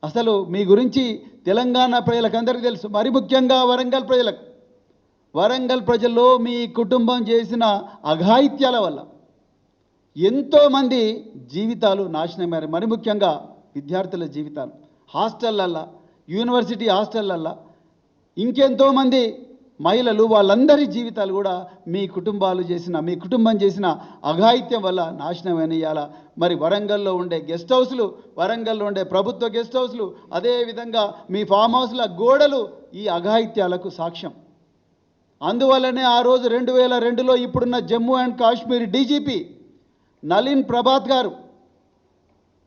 అసలు మీ గురించి తెలంగాణ ప్రజలకందరికీ తెలుసు, మరి ముఖ్యంగా వరంగల్ ప్రజలకు. వరంగల్ ప్రజల్లో మీ కుటుంబం చేసిన అఘాయిత్యాల వల్ల ఎంతోమంది జీవితాలు నాశనమయ్యారు. మరి ముఖ్యంగా విద్యార్థుల జీవితాలు, హాస్టళ్ళల్లో, యూనివర్సిటీ హాస్టళ్ళల్లో ఇంకెంతోమంది మహిళలు, వాళ్ళందరి జీవితాలు కూడా మీ కుటుంబం చేసిన అఘాయిత్యం వల్ల నాశనమైన. ఇవాళ మరి వరంగల్లో ఉండే గెస్ట్ హౌస్లు, వరంగల్లో ఉండే ప్రభుత్వ గెస్ట్ హౌస్లు, అదేవిధంగా మీ ఫామ్ హౌస్ల గోడలు ఈ అఘాయిత్యాలకు సాక్ష్యం. అందువల్లనే ఆ రోజు 2002లో ఇప్పుడున్న జమ్మూ అండ్ కాశ్మీర్ డీజీపీ నలిన్ ప్రభాత్ గారు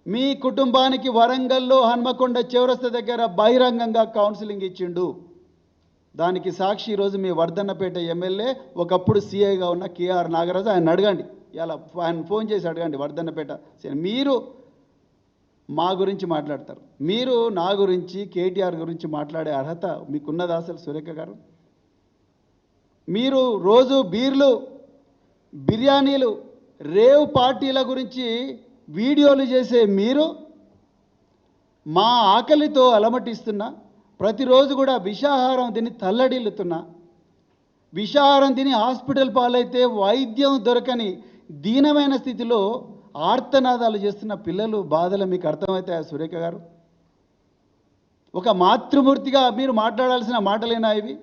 మీ కుటుంబానికి వరంగల్లో హన్మకొండ చౌరస్తా దగ్గర బహిరంగంగా కౌన్సిలింగ్ ఇచ్చిండు. దానికి సాక్షి ఈరోజు మీ వర్ధన్నపేట ఎమ్మెల్యే, ఒకప్పుడు సీఐగా ఉన్న కేఆర్ నాగరాజు. ఆయన అడగండి, ఇలా ఆయన ఫోన్ చేసి అడగండి వర్ధన్నపేట. మీరు మా గురించి మాట్లాడతారు, మీరు నా గురించి, కేటీఆర్ గురించి మాట్లాడే అర్హత మీకున్నదా అసలు సురేఖ గారు? మీరు రోజు బీర్లు, బిర్యానీలు, రేవ్ పార్టీల గురించి వీడియోలు చేసే మీరు మా ఆకలితో అలమటిస్తున్నా, ప్రతిరోజు కూడా విషాహారం తిని తల్లడిల్లుతున్నా, విషాహారం తిని హాస్పిటల్ పాలైతే వైద్యం దొరకని దీనమైన స్థితిలో ఆర్తనాదాలు చేస్తున్న పిల్లలు బాధలు మీకు అర్థమవుతాయా సురేఖ గారు? ఒక మాతృమూర్తిగా మీరు మాట్లాడాల్సిన మాటలేనా ఇవి?